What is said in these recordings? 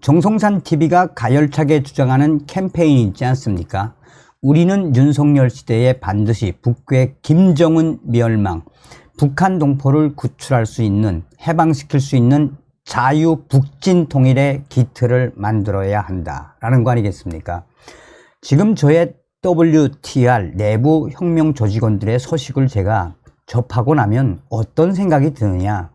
정성산 TV가 가열차게 주장하는 캠페인이 있지 않습니까? 우리는 윤석열 시대에 반드시 북괴 김정은 멸망, 북한 동포를 구출할 수 있는, 해방시킬 수 있는 자유 북진 통일의 기틀을 만들어야 한다라는 거 아니겠습니까? 지금 저의 WTR 내부 혁명 조직원들의 소식을 제가 접하고 나면 어떤 생각이 드느냐?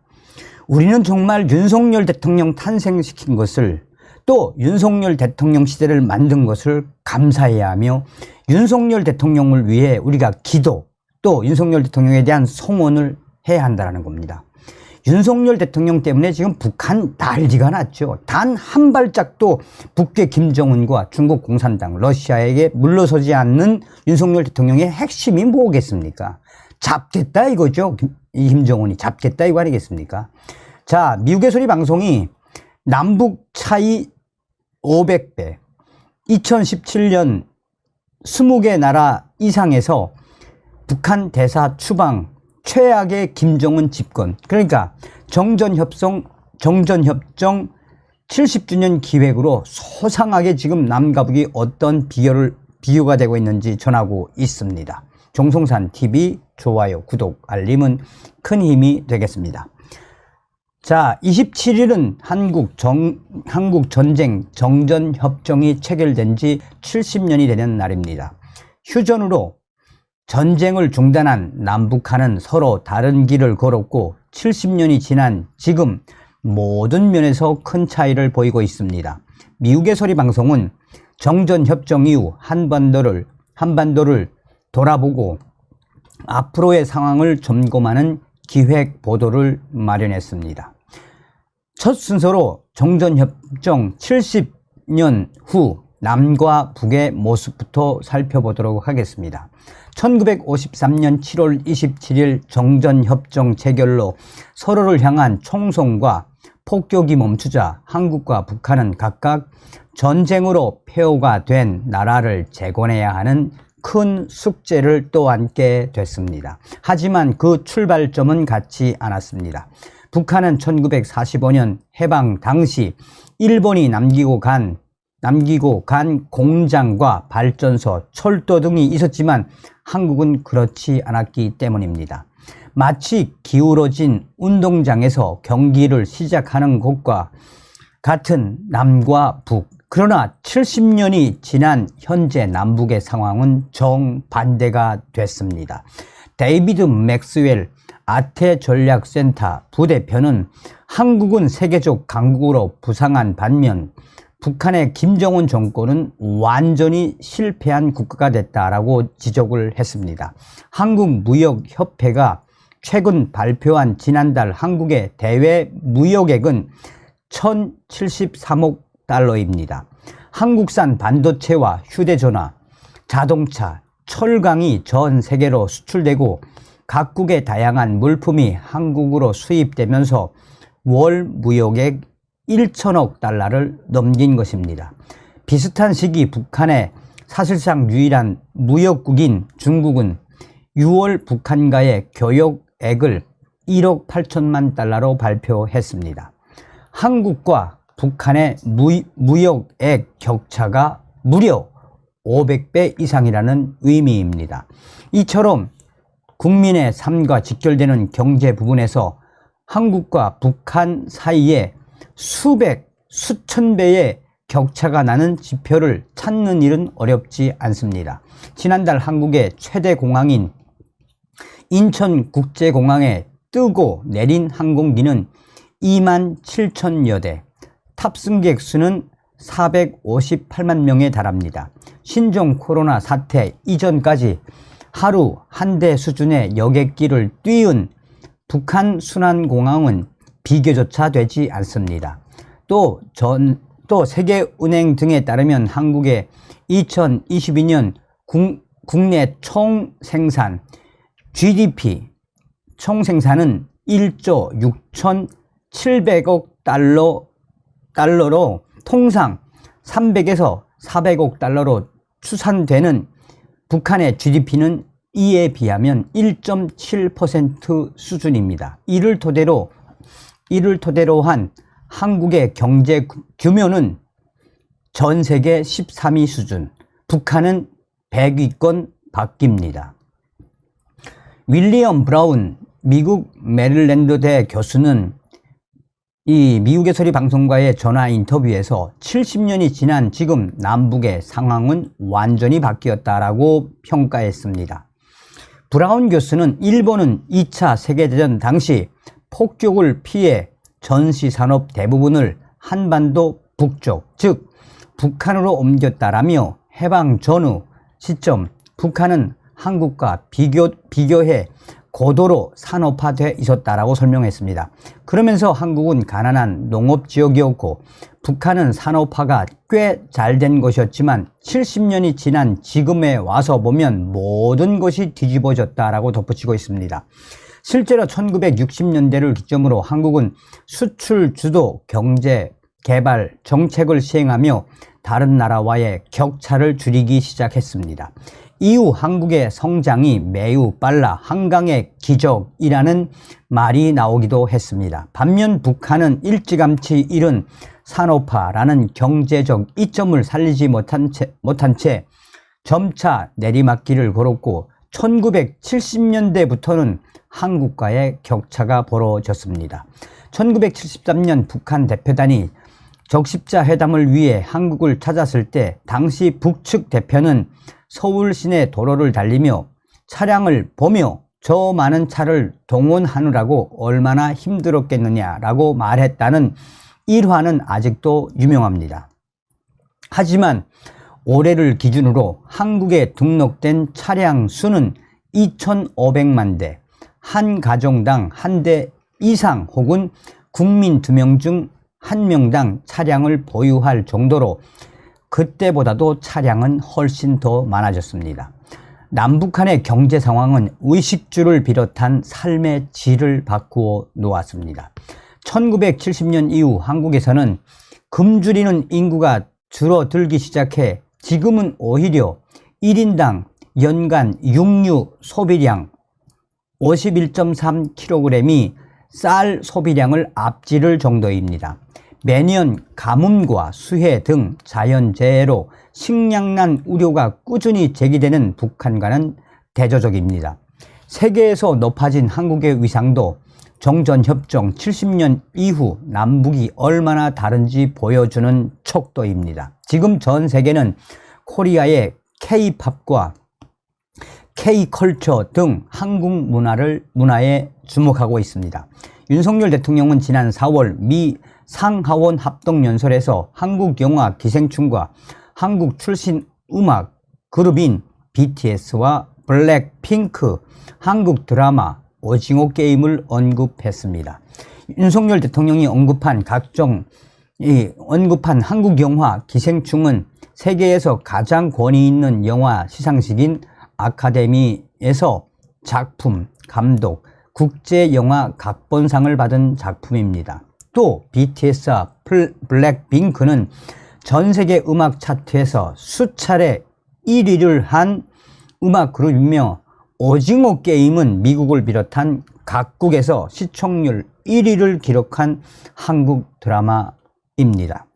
우리는 정말 윤석열 대통령 탄생시킨 것을, 또 윤석열 대통령 시대를 만든 것을 감사해야 하며, 윤석열 대통령을 위해 우리가 기도, 또 윤석열 대통령에 대한 송원을 해야 한다는 겁니다. 윤석열 대통령 때문에 지금 북한 난리가 났죠. 단 한 발짝도 북괴 김정은과 중국 공산당, 러시아에게 물러서지 않는 윤석열 대통령의 핵심이 뭐겠습니까? 잡겠다 이거죠. 이 김정은이 잡겠다 이거 아니겠습니까? 자, 미국의 소리 방송이 남북 차이 500배, 2017년 20개 나라 이상에서 북한 대사 추방, 최악의 김정은 집권, 그러니까 정전협정 70주년 기획으로 소상하게 지금 남과 북이 어떤 비교가 되고 있는지 전하고 있습니다. 정성산 TV 좋아요, 구독, 알림은 큰 힘이 되겠습니다. 자, 27일은 한국 전쟁 정전협정이 체결된 지 70년이 되는 날입니다. 휴전으로 전쟁을 중단한 남북한은 서로 다른 길을 걸었고 70년이 지난 지금 모든 면에서 큰 차이를 보이고 있습니다. 미국의 소리 방송은 정전협정 이후 한반도를 돌아보고 앞으로의 상황을 점검하는 기획 보도를 마련했습니다. 첫 순서로 정전협정 70년 후 남과 북의 모습부터 살펴보도록 하겠습니다. 1953년 7월 27일 정전협정 체결로 서로를 향한 총성과 폭격이 멈추자 한국과 북한은 각각 전쟁으로 폐허가 된 나라를 재건해야 하는 큰 숙제를 또 안게 됐습니다. 하지만 그 출발점은 같지 않았습니다. 북한은 1945년 해방 당시 일본이 남기고 간 공장과 발전소, 철도 등이 있었지만 한국은 그렇지 않았기 때문입니다. 마치 기울어진 운동장에서 경기를 시작하는 것과 같은 남과 북, 그러나 70년이 지난 현재 남북의 상황은 정반대가 됐습니다. 데이비드 맥스웰 아태전략센터 부대표는 한국은 세계적 강국으로 부상한 반면 북한의 김정은 정권은 완전히 실패한 국가가 됐다라고 지적을 했습니다. 한국무역협회가 최근 발표한 지난달 한국의 대외 무역액은 1,073억 달러입니다. 한국산 반도체와 휴대전화, 자동차, 철강이 전 세계로 수출되고 각국의 다양한 물품이 한국으로 수입되면서 월 무역액 1천억 달러를 넘긴 것입니다. 비슷한 시기 북한의 사실상 유일한 무역국인 중국은 6월 북한과의 교역액을 1억 8천만 달러로 발표했습니다. 한국과 북한의 무역액 격차가 무려 500배 이상이라는 의미입니다. 이처럼 국민의 삶과 직결되는 경제 부분에서 한국과 북한 사이에 수천 배의 격차가 나는 지표를 찾는 일은 어렵지 않습니다. 지난달 한국의 최대 공항인 인천국제공항에 뜨고 내린 항공기는 2만 7천여 대, 탑승객 수는 458만 명에 달합니다. 신종 코로나 사태 이전까지 하루 한 대 수준의 여객기를 띄운 북한 순환공항은 비교조차 되지 않습니다. 또 세계은행 등에 따르면 한국의 2022년 국내 총생산 GDP 총생산은 1조 6,700억 달러로 통상 300에서 400억 달러로 추산되는 북한의 GDP는 이에 비하면 1.7% 수준입니다. 이를 토대로 한 한국의 경제 규모는 전 세계 13위 수준, 북한은 100위권 밖입니다. 윌리엄 브라운 미국 메릴랜드대 교수는 이 미국의 소리 방송과의 전화 인터뷰에서 70년이 지난 지금 남북의 상황은 완전히 바뀌었다라고 평가했습니다. 브라운 교수는 일본은 2차 세계대전 당시 폭격을 피해 전시산업 대부분을 한반도 북쪽, 즉 북한으로 옮겼다라며 해방 전후 시점 북한은 한국과 비교해 고도로 산업화되어 있었다라고 설명했습니다. 그러면서 한국은 가난한 농업지역이었고 북한은 산업화가 꽤 잘 된 것이었지만 70년이 지난 지금에 와서 보면 모든 것이 뒤집어졌다라고 덧붙이고 있습니다. 실제로 1960년대를 기점으로 한국은 수출 주도 경제 개발 정책을 시행하며 다른 나라와의 격차를 줄이기 시작했습니다. 이후 한국의 성장이 매우 빨라 한강의 기적이라는 말이 나오기도 했습니다. 반면 북한은 일찌감치 이른 산업화라는 경제적 이점을 살리지 못한 채 점차 내리막길을 걸었고 1970년대부터는 한국과의 격차가 벌어졌습니다. 1973년 북한 대표단이 적십자 회담을 위해 한국을 찾았을 때 당시 북측 대표는 서울 시내 도로를 달리며 차량을 보며 저 많은 차를 동원하느라고 얼마나 힘들었겠느냐라고 말했다는 일화는 아직도 유명합니다. 하지만 올해를 기준으로 한국에 등록된 차량 수는 2,500만 대, 한 가정당 한 대 이상 혹은 국민 2명 중 1명당 차량을 보유할 정도로 그때보다도 차량은 훨씬 더 많아졌습니다. 남북한의 경제 상황은 의식주를 비롯한 삶의 질을 바꾸어 놓았습니다. 1970년 이후 한국에서는 굶주리는 인구가 줄어들기 시작해 지금은 오히려 1인당 연간 육류 소비량 51.3kg이 쌀 소비량을 앞지를 정도입니다. 매년 가뭄과 수해 등 자연재해로 식량난 우려가 꾸준히 제기되는 북한과는 대조적입니다. 세계에서 높아진 한국의 위상도 정전협정 70년 이후 남북이 얼마나 다른지 보여주는 척도입니다. 지금 전 세계는 코리아의 K-팝과 K-컬처 등 한국 문화에 주목하고 있습니다. 윤석열 대통령은 지난 4월 미 상하원 합동연설에서 한국 영화 기생충과 한국 출신 음악 그룹인 BTS와 블랙핑크, 한국 드라마 오징어 게임을 언급했습니다. 윤석열 대통령이 언급한 한국 영화 기생충은 세계에서 가장 권위 있는 영화 시상식인 아카데미에서 작품, 감독, 국제영화 각본상을 받은 작품입니다. 또 BTS와 블랙핑크는 전 세계 음악 차트에서 수차례 1위를 한 음악 그룹이며 오징어 게임은 미국을 비롯한 각국에서 시청률 1위를 기록한 한국 드라마입니다.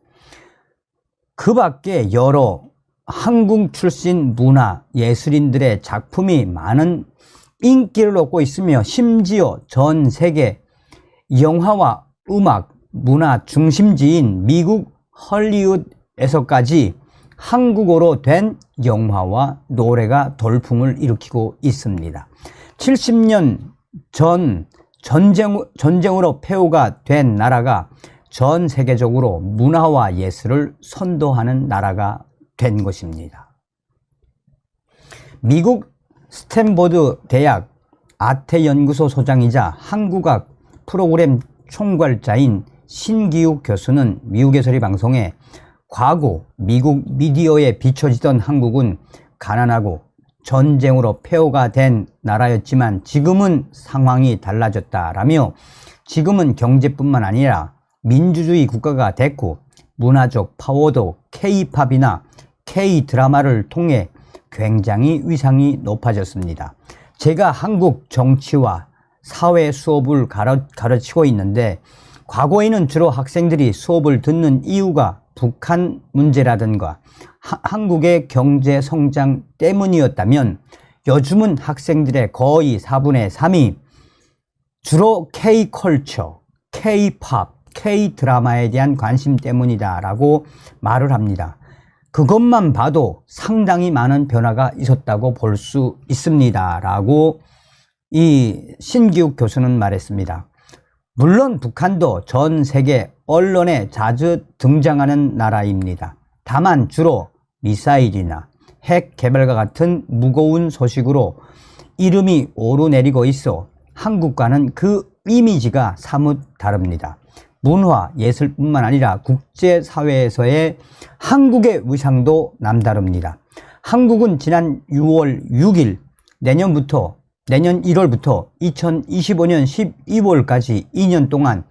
그 밖에 여러 한국 출신 문화 예술인들의 작품이 많은 인기를 얻고 있으며 심지어 전 세계 영화와 음악, 문화 중심지인 미국 헐리우드에서까지 한국어로 된 영화와 노래가 돌풍을 일으키고 있습니다. 70년 전 전쟁으로 폐허가 된 나라가 전 세계적으로 문화와 예술을 선도하는 나라가 된 것입니다. 미국 스탠포드 대학 아태연구소 소장이자 한국학 프로그램 총괄자인 신기욱 교수는 미국의 소리 방송에 과거 미국 미디어에 비춰지던 한국은 가난하고 전쟁으로 폐허가 된 나라였지만 지금은 상황이 달라졌다라며 지금은 경제뿐만 아니라 민주주의 국가가 됐고 문화적 파워도 K-팝이나 K-드라마를 통해 굉장히 위상이 높아졌습니다. 제가 한국 정치와 사회 수업을 가르치고 있는데 과거에는 주로 학생들이 수업을 듣는 이유가 북한 문제라든가 한국의 경제 성장 때문이었다면 요즘은 학생들의 거의 4분의 3이 주로 K-컬처, K-팝, K-드라마에 대한 관심 때문이다 라고 말을 합니다. 그것만 봐도 상당히 많은 변화가 있었다고 볼 수 있습니다 라고 이 신기욱 교수는 말했습니다. 물론 북한도 전 세계 언론에 자주 등장하는 나라입니다. 다만 주로 미사일이나 핵 개발과 같은 무거운 소식으로 이름이 오르내리고 있어 한국과는 그 이미지가 사뭇 다릅니다. 문화, 예술뿐만 아니라 국제사회에서의 한국의 위상도 남다릅니다. 한국은 지난 6월 6일 내년 1월부터 2025년 12월까지 2년 동안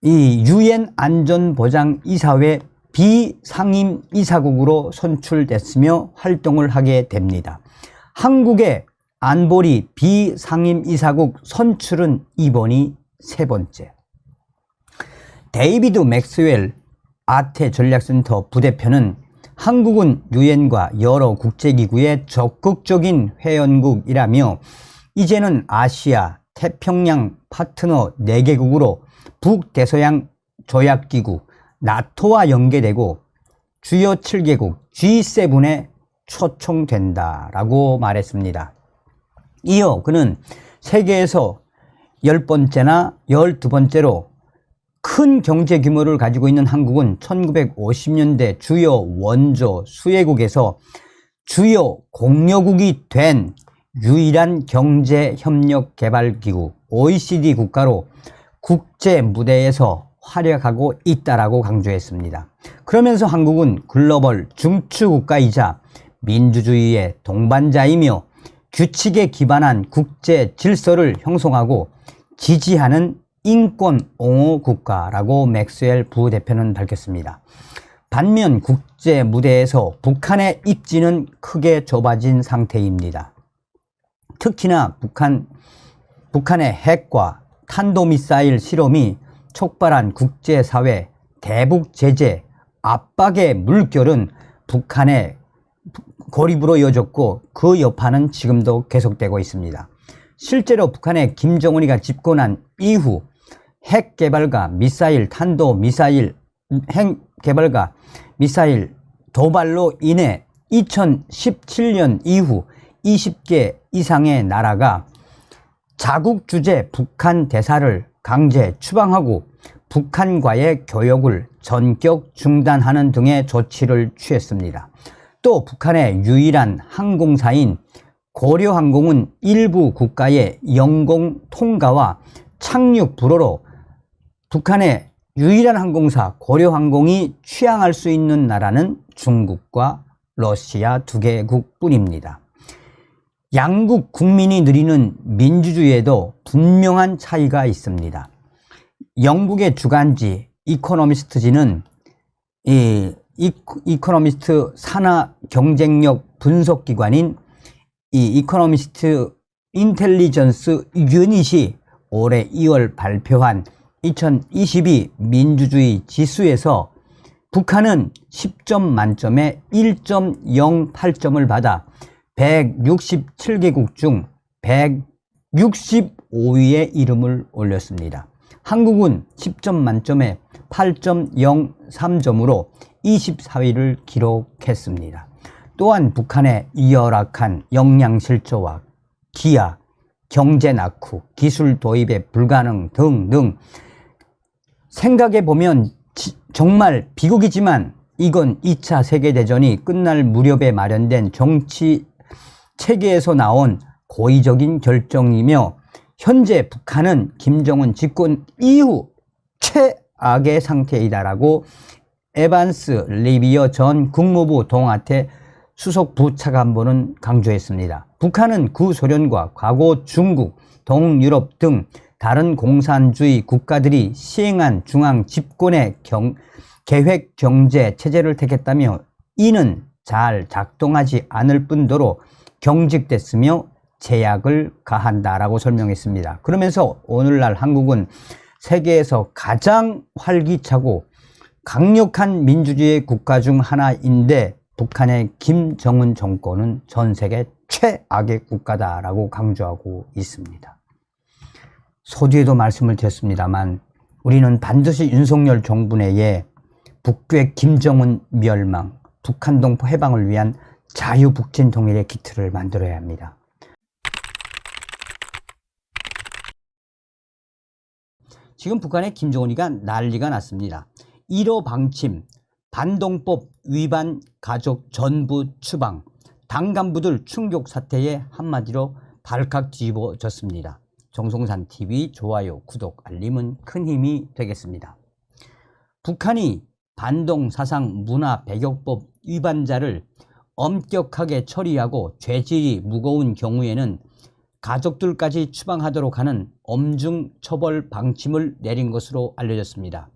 이 유엔 안전보장이사회 비상임 이사국으로 선출됐으며 활동을 하게 됩니다. 한국의 안보리 비상임 이사국 선출은 이번이 세 번째. 데이비드 맥스웰 아태 전략센터 부대표는 한국은 유엔과 여러 국제기구의 적극적인 회원국이라며 이제는 아시아, 태평양 파트너 4개국으로 북대서양 조약기구 나토와 연계되고 주요 7개국 G7에 초청된다라고 말했습니다. 이어 그는 세계에서 10번째나 12번째로 큰 경제 규모를 가지고 있는 한국은 1950년대 주요 원조 수혜국에서 주요 공여국이 된 유일한 경제협력개발기구 OECD 국가로 국제 무대에서 활약하고 있다라고 강조했습니다. 그러면서 한국은 글로벌 중추국가이자 민주주의의 동반자이며 규칙에 기반한 국제 질서를 형성하고 지지하는 인권 옹호 국가라고 맥스웰 부대표는 밝혔습니다. 반면 국제 무대에서 북한의 입지는 크게 좁아진 상태입니다. 특히나 북한의 핵과 탄도미사일 실험이 촉발한 국제사회 대북 제재 압박의 물결은 북한의 고립으로 이어졌고 그 여파는 지금도 계속되고 있습니다. 실제로 북한의 김정은이가 집권한 이후 핵 개발과 미사일, 탄도 미사일, 핵 개발과 미사일 도발로 인해 2017년 이후 20개 이상의 나라가 자국 주재 북한 대사를 강제 추방하고 북한과의 교역을 전격 중단하는 등의 조치를 취했습니다. 또 북한의 유일한 항공사인 고려항공은 일부 국가의 영공 통과와 착륙 불허로 북한의 유일한 항공사 고려항공이 취항할 수 있는 나라는 중국과 러시아 2개국 뿐입니다. 양국 국민이 누리는 민주주의에도 분명한 차이가 있습니다. 영국의 주간지 이코노미스트지는 이코노미스트 산하 경쟁력 분석기관인 이코노미스트 인텔리전스 유닛이 올해 2월 발표한 2022 민주주의 지수에서 북한은 10점 만점에 1.08점을 받아 167개국 중 165위에 이름을 올렸습니다. 한국은 10점 만점에 8.03점으로 24위를 기록했습니다. 또한 북한의 열악한 역량실조와 기아, 경제 낙후, 기술 도입의 불가능 등등 생각해보면 정말 비극이지만 이건 2차 세계대전이 끝날 무렵에 마련된 정치 체계에서 나온 고의적인 결정이며 현재 북한은 김정은 집권 이후 최악의 상태이다라고 에반스 리비어 전 국무부 동아태 수석부 차관보는 강조했습니다. 북한은 구소련과 과거 중국, 동유럽 등 다른 공산주의 국가들이 시행한 중앙 집권의 계획 경제 체제를 택했다며 이는 잘 작동하지 않을 뿐더러 경직됐으며 제약을 가한다라고 설명했습니다. 그러면서 오늘날 한국은 세계에서 가장 활기차고 강력한 민주주의 국가 중 하나인데 북한의 김정은 정권은 전 세계 최악의 국가다라고 강조하고 있습니다. 서두에도 말씀을 드렸습니다만 우리는 반드시 윤석열 정부 내에 북괴 김정은 멸망, 북한 동포 해방을 위한 자유북진 통일의 기틀을 만들어야 합니다. 지금 북한의 김정은이가 난리가 났습니다. 1호 방침, 반동법 위반 가족 전부 추방, 당 간부들 충격 사태에 한마디로 발칵 뒤집어졌습니다. 정성산TV 좋아요, 구독, 알림은 큰 힘이 되겠습니다. 북한이 반동 사상 문화 배격법 위반자를 엄격하게 처리하고 죄질이 무거운 경우에는 가족들까지 추방하도록 하는 엄중 처벌 방침을 내린 것으로 알려졌습니다.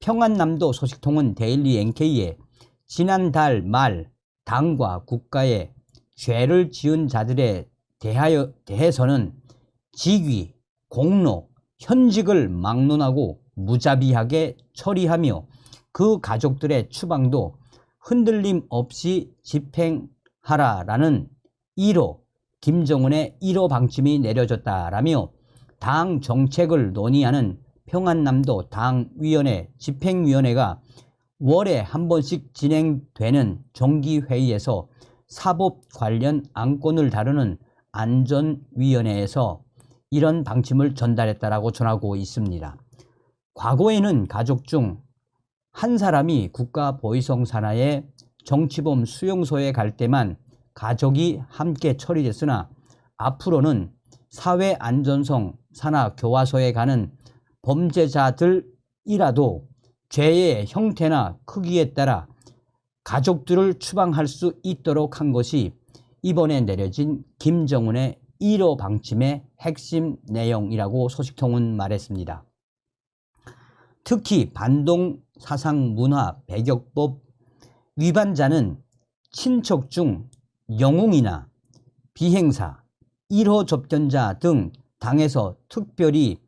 평안남도 소식통은 데일리 NK에 지난달 말 당과 국가에 죄를 지은 자들에 대해서는 직위, 공로, 현직을 막론하고 무자비하게 처리하며 그 가족들의 추방도 흔들림 없이 집행하라라는 1호 김정은의 1호 방침이 내려졌다라며 당 정책을 논의하는 평안남도 당위원회 집행위원회가 월에 한 번씩 진행되는 정기회의에서 사법 관련 안건을 다루는 안전위원회에서 이런 방침을 전달했다라고 전하고 있습니다. 과거에는 가족 중 한 사람이 국가보위성 산하의 정치범 수용소에 갈 때만 가족이 함께 처리됐으나 앞으로는 사회안전성 산하 교화소에 가는 범죄자들이라도 죄의 형태나 크기에 따라 가족들을 추방할 수 있도록 한 것이 이번에 내려진 김정은의 1호 방침의 핵심 내용이라고 소식통은 말했습니다. 특히 반동 사상 문화 배격법 위반자는 친척 중 영웅이나 비행사, 1호 접견자 등 당에서 특별히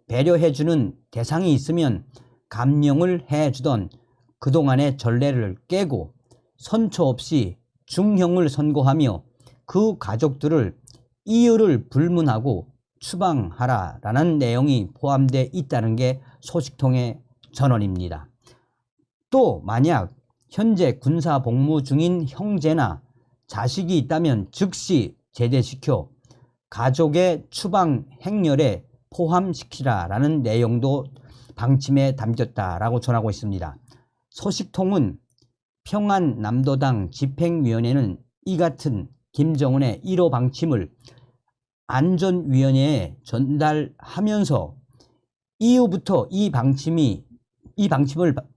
배려해주는 대상이 있으면 감령을 해주던 그동안의 전례를 깨고 선처 없이 중형을 선고하며 그 가족들을 이유를 불문하고 추방하라라는 내용이 포함되어 있다는 게 소식통의 전언입니다. 또 만약 현재 군사 복무 중인 형제나 자식이 있다면 즉시 제대시켜 가족의 추방 행렬에 포함시키라라는 내용도 방침에 담겼다라고 전하고 있습니다. 소식통은 평안남도당 집행위원회는 이 같은 김정은의 1호 방침을 안전위원회에 전달하면서 이후부터 이 방침을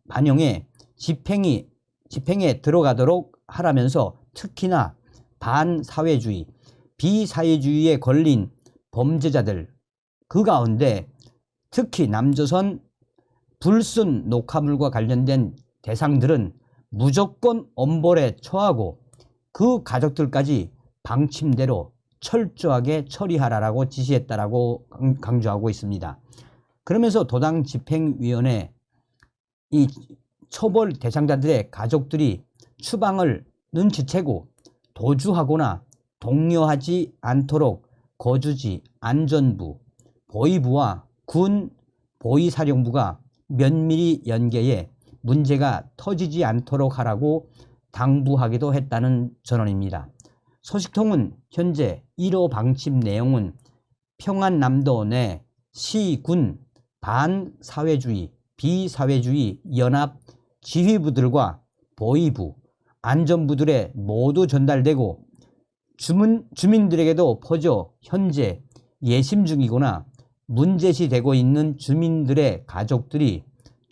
반영해 집행에 들어가도록 하라면서 특히나 반사회주의, 비사회주의에 걸린 범죄자들 그 가운데 특히 남조선 불순 녹화물과 관련된 대상들은 무조건 엄벌에 처하고 그 가족들까지 방침대로 철저하게 처리하라고 지시했다라고 강조하고 있습니다. 그러면서 도당 집행위원회 이 처벌 대상자들의 가족들이 추방을 눈치채고 도주하거나 독려하지 않도록 거주지 안전부, 보위부와 군 보위사령부가 면밀히 연계해 문제가 터지지 않도록 하라고 당부하기도 했다는 전언입니다. 소식통은 현재 1호 방침 내용은 평안남도 내 시, 군, 반사회주의, 비사회주의 연합 지휘부들과 보위부, 안전부들에 모두 전달되고 주민들에게도 퍼져 현재 예심 중이거나 문제시되고 있는 주민들의 가족들이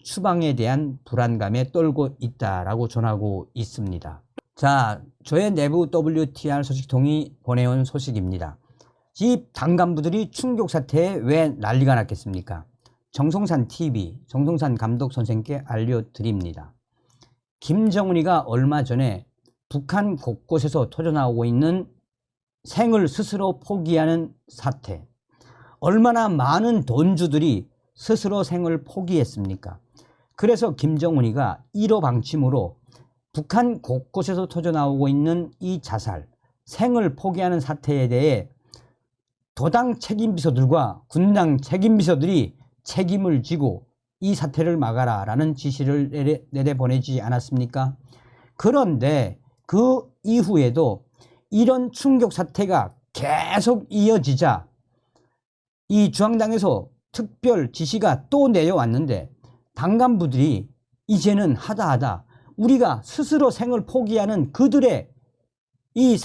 추방에 대한 불안감에 떨고 있다라고 전하고 있습니다. 자, 저의 내부 WTR 소식통이 보내온 소식입니다. 이 당 간부들이 충격 사태에 왜 난리가 났겠습니까? 정성산TV, 정성산 감독 선생께 알려드립니다. 김정은이가 얼마 전에 북한 곳곳에서 터져나오고 있는 생을 스스로 포기하는 사태, 얼마나 많은 돈주들이 스스로 생을 포기했습니까? 그래서 김정은이가 1호 방침으로 북한 곳곳에서 터져나오고 있는 이 자살, 생을 포기하는 사태에 대해 도당 책임비서들과 군당 책임비서들이 책임을 지고 이 사태를 막아라 라는 지시를 내려보내지 않았습니까? 그런데 그 이후에도 이런 충격 사태가 계속 이어지자 이 중앙당에서 특별 지시가 또 내려왔는데 당 간부들이 이제는 하다 우리가 스스로 생을 포기하는 그들의 이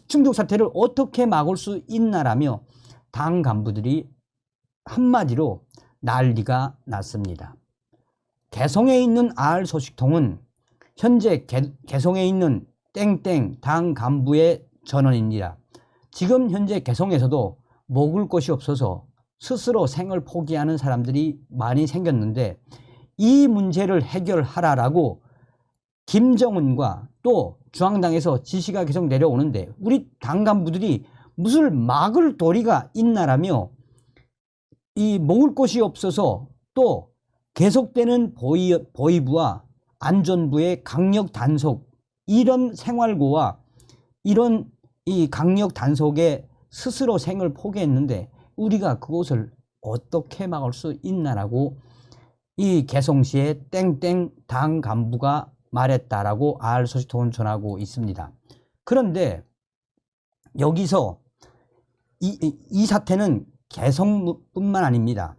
충격 사태를 어떻게 막을 수 있나라며 당 간부들이 한마디로 난리가 났습니다. 개성에 있는 알소식통은 현재 개성에 있는 땡땡 당 간부의 전원입니다. 지금 현재 개성에서도 먹을 것이 없어서 스스로 생을 포기하는 사람들이 많이 생겼는데 이 문제를 해결하라라고 김정은과 또 중앙당에서 지시가 계속 내려오는데 우리 당 간부들이 무슨 막을 도리가 있나라며 이 먹을 것이 없어서 또 계속되는 보위부와 안전부의 강력 단속 이런 생활고와 이런 이 강력 단속에 스스로 생을 포기했는데 우리가 그것을 어떻게 막을 수 있나라고 이 개성시의 땡땡 당 간부가 말했다라고 알소식통은 전하고 있습니다. 그런데 여기서 이 사태는 개성뿐만 아닙니다.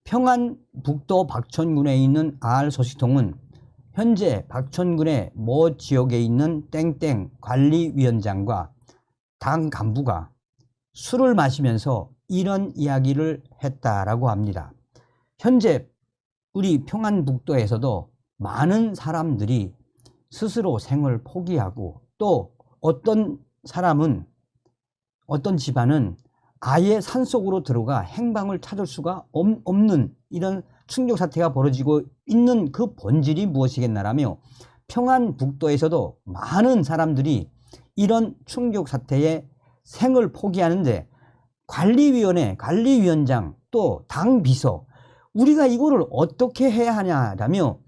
평안북도 박천군에 있는 알소식통은 현재 박천군의 모 지역에 있는 땡땡 관리위원장과 당 간부가 술을 마시면서 이런 이야기를 했다라고 합니다. 현재 우리 평안북도에서도 많은 사람들이 스스로 생을 포기하고 또 어떤 사람은 어떤 집안은 아예 산속으로 들어가 행방을 찾을 수가 없는 이런 충격 사태가 벌어지고 있는 그 본질이 무엇이겠나라며 평안북도에서도 많은 사람들이 이런 충격 사태에 생을 포기하는데 관리위원회, 관리위원장 또 당 비서 우리가 이거를 어떻게 해야 하냐라며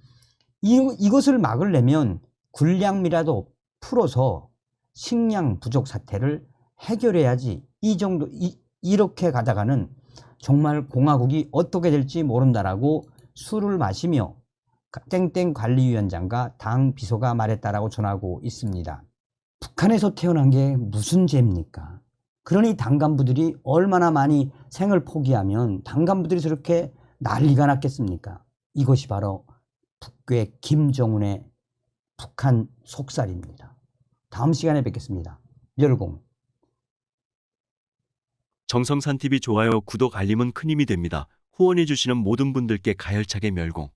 이것을 막으려면 군량미라도 풀어서 식량 부족 사태를 해결해야지 이렇게 가다가는 정말 공화국이 어떻게 될지 모른다라고 술을 마시며 땡땡 관리위원장과 당 비서가 말했다라고 전하고 있습니다. 북한에서 태어난 게 무슨 죄입니까? 그러니 당 간부들이 얼마나 많이 생을 포기하면 당 간부들이 저렇게 난리가 났겠습니까? 이것이 바로 북괴 김정은의 북한 속살입니다. 다음 시간에 뵙겠습니다. 열공. 정성산 TV 좋아요, 구독, 알림은 큰 힘이 됩니다. 후원해 주시는 모든 분들께 가열차게 멸공.